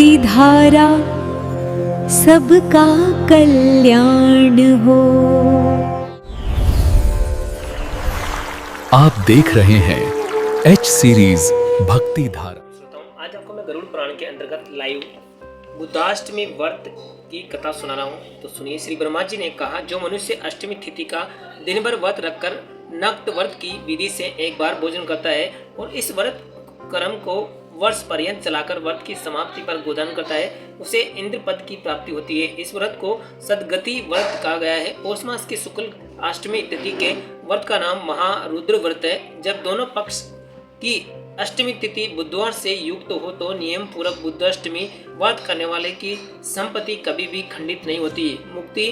भक्ति धारा सबका कल्याण हो। आप देख रहे हैं एच सीरीज भक्ति धारा। आज आपको मैं गरुड़ पुराण के अंतर्गत लाइव बुद्धाष्टमी व्रत की कथा सुना रहा हूँ। तो सुनिए। श्री ब्रह्मा जी ने कहा, जो मनुष्य अष्टमी तिथि का दिन भर व्रत रखकर नक्त व्रत की विधि से एक बार भोजन करता है और इस व्रत कर्म को वर्ष पर्यंत चलाकर व्रत की समाप्ति पर गोदान करता है, उसे इंद्र पद की प्राप्ति होती है। इस व्रत को सदगति व्रत कहा गया है। पौष मास की शुक्ल अष्टमी तिथि के व्रत का नाम महारुद्र व्रत है। जब दोनों पक्ष की अष्टमी तिथि बुधवार से युक्त हो तो नियम पूर्वक बुद्धाष्टमी व्रत करने वाले की संपत्ति कभी भी खंडित नहीं होती। मुक्ति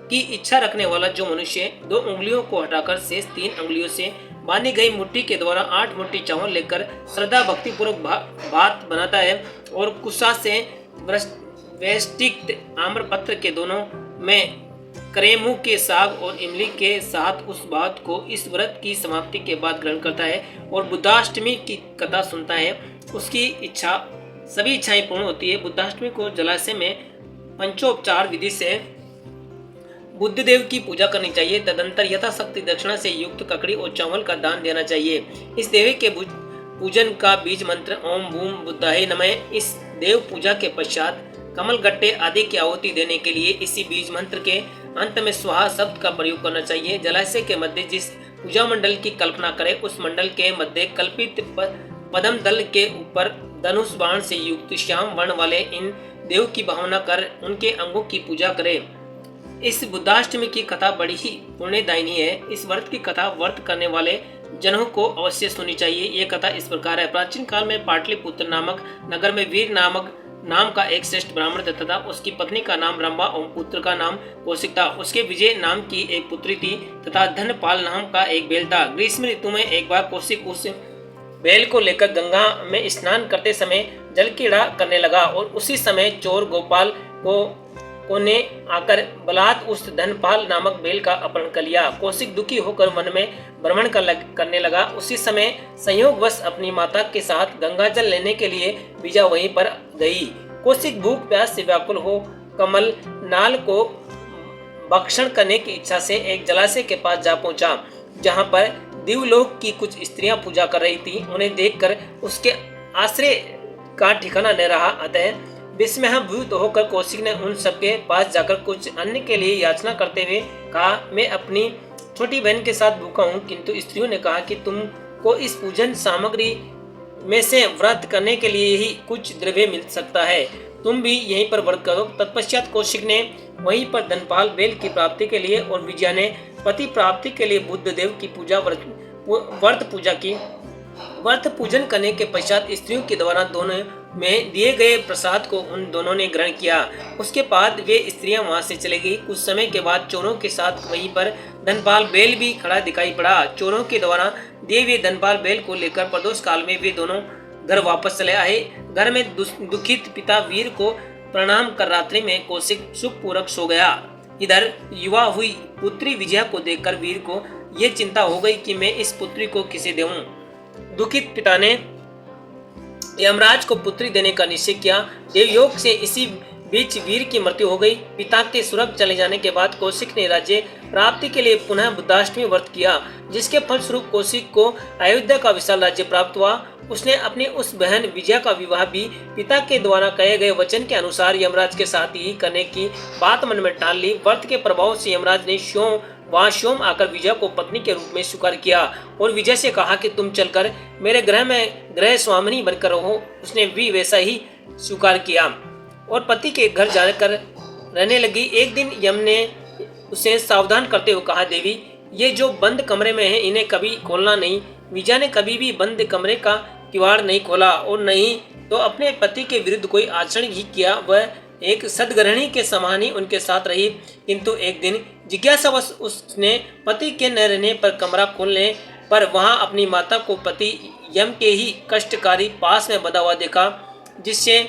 की इच्छा रखने वाला जो मनुष्य 2 उंगलियों को हटाकर शेष 3 उंगलियों से बांधी गई मुट्ठी के द्वारा 8 मुट्ठी चावल लेकर श्रद्धा भक्ति पूर्वक भात बनाता है और कुशा से वैष्टिक आम्रपत्र के दोनों में करेमू के साग और इमली के साथ उस भात को इस व्रत की समाप्ति के बाद ग्रहण करता है और बुद्धाष्टमी की कथा सुनता है, उसकी सभी इच्छाएं पूर्ण होती है। बुद्धाष्टमी को जलाशय में पंचोपचार विधि से बुद्ध देव की पूजा करनी चाहिए। तदंतर यथाशक्ति दक्षिणा से युक्त ककड़ी और चावल का दान देना चाहिए। इस देवी के पूजन का बीज मंत्र ओम बूम बुद्धाय नमः। इस देव पूजा के पश्चात कमल गट्टे आदि की आहुति देने के लिए इसी बीज मंत्र के अंत में स्वाहा शब्द का प्रयोग करना चाहिए। जलाशय के मध्य जिस पूजा मंडल की कल्पना करें, उस मंडल के मध्य कल्पित पद्म दल के ऊपर धनुष बाण से युक्त श्याम वर्ण वाले इन देव की भावना कर उनके अंगों की पूजा करें। इस बुद्धाष्टमी की कथा बड़ी ही पुण्यदायिनी है। इस व्रत की कथा व्रत करने वाले जनों को अवश्य सुननी चाहिए। ये कथा इस प्रकार है। प्राचीन काल में पाटलिपुत्र नामक नगर में वीर नामक नाम का एक श्रेष्ठ ब्राह्मण तथा उसकी पत्नी का नाम रंभा और पुत्र का नाम कौशिक था। उसके विजय नाम की एक पुत्री थी तथा धनपाल नाम का एक बैल था। ग्रीष्म ऋतु में एक बार कौशिक उस बैल को लेकर गंगा में स्नान करते समय जल क्रीड़ा करने लगा और उसी समय चोर गोपाल को ने आकर बलात् उस धनपाल नामक बैल का अपहरण कर लिया। कौशिक दुखी होकर वन में भ्रमण करने लगा। उसी समय संयोगवश अपनी माता के साथ गंगा जल लेने के लिए बीजा वहीं पर गई। कौशिक भूख प्यास से व्याकुल हो कमल नाल को भक्षण करने की इच्छा से एक जलाशय के पास जा पहुंचा, जहां पर दिवलोक की कुछ स्त्रियां पूजा कर रही थी। उन्हें देखकर उसके आश्रय का ठिकाना न रहा। अतः विस्मयाभूत होकर कौशिक ने उन सबके पास जाकर कुछ अन्न के लिए याचना करते हुए कहा, मैं अपनी छोटी बहन के साथ भूखा हूँ। किंतु स्त्रियों ने कहा कि तुमको इस पूजन सामग्री में से व्रत करने के लिए ही कुछ द्रव्य मिल सकता है, तुम भी यहीं पर व्रत करो। तत्पश्चात कौशिक ने वहीं पर धनपाल बैल की प्राप्ति के लिए और विजया ने पति प्राप्ति के लिए बुद्ध देव की व्रत पूजा की। व्रत पूजन करने के पश्चात स्त्रियों के द्वारा दोनों में दिए गए प्रसाद को उन दोनों ने ग्रहण किया। उसके बाद वे स्त्रियां वहां से चली गई। कुछ समय के बाद चोरों के साथ वहीं पर धनपाल बैल भी खड़ा दिखाई पड़ा। चोरों के द्वारा दिए हुए धनपाल बैल को लेकर प्रदोष काल में वे दोनों घर वापस चले आए। घर में दुखित पिता वीर को प्रणाम कर रात्रि में कौशिक सुखपूर्वक सो गया। इधर युवा हुई पुत्री विजया को देखकर वीर को ये चिंता हो गई कि मैं इस पुत्री को किसे दूं। दुखित पिता ने यमराज को पुत्री देने का निश्चय किया। देवयोग से इसी बीच वीर की मृत्यु हो गई। पिता के स्वर्ग चले जाने के बाद कौशिक ने राज्य प्राप्ति के लिए पुनः बुद्धाष्टमी व्रत किया, जिसके फलस्वरूप कौशिक को अयोध्या का विशाल राज्य प्राप्त हुआ। उसने अपनी उस बहन विजया का विवाह भी पिता के द्वारा कहे गए वचन के अनुसार यमराज के साथ ही करने की बात मन में टाल ली। व्रत के प्रभाव से यमराज ने सोम आकर विजय को पत्नी के रूप में स्वीकार किया और विजय से कहा कि तुम चलकर मेरे गृह में गृह स्वामिनी बनकर रहो। उसने भी वैसा ही स्वीकार किया और पति के घर जाकर रहने लगी। एक दिन यम ने उसे सावधान करते हुए कहा, देवी, ये जो बंद कमरे में है इन्हें कभी खोलना नहीं। विजय ने कभी भी बंद कमरे का किवाड़ नहीं खोला और नहीं तो अपने पति के विरुद्ध कोई आचरण ही किया। वह एक सदगृहिणी के समान ही उनके साथ रही। किंतु एक दिन जिज्ञासावश उसने पति के न रहने पर कमरा खोलने पर वहां अपनी माता को पति यम के ही कष्टकारी पास में बंधा हुआ देखा, जिससे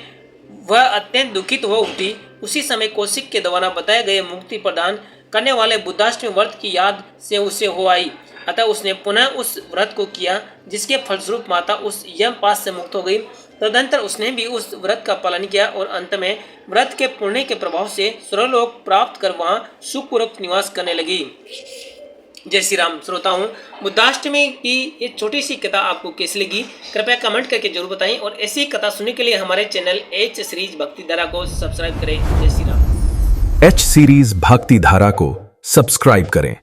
वह अत्यंत दुखित हो उठी। उसी समय कौशिक के द्वारा बताए गए मुक्ति प्रदान करने वाले बुद्धाष्टमी व्रत की याद से उसे हो आई। अतः उसने पुनः उस व्रत को किया, जिसके फलस्वरूप माता उस यम पास से मुक्त हो गई। तदनंतर उसने भी उस व्रत का पालन किया और अंत में व्रत के पुण्य के प्रभाव से स्वर्गलोक प्राप्त कर वहां सुखपूर्वक निवास करने लगी। जय श्री राम। श्रोताओं, बुद्धाष्टमी की ये छोटी सी कथा आपको कैसी लगी कृपया कमेंट करके जरूर बताएं और ऐसी कथा सुनने के लिए हमारे चैनल एच सीरीज भक्ति धारा को सब्सक्राइब करें। जय श्री राम। एच सीरीज भक्ति धारा को सब्सक्राइब करें।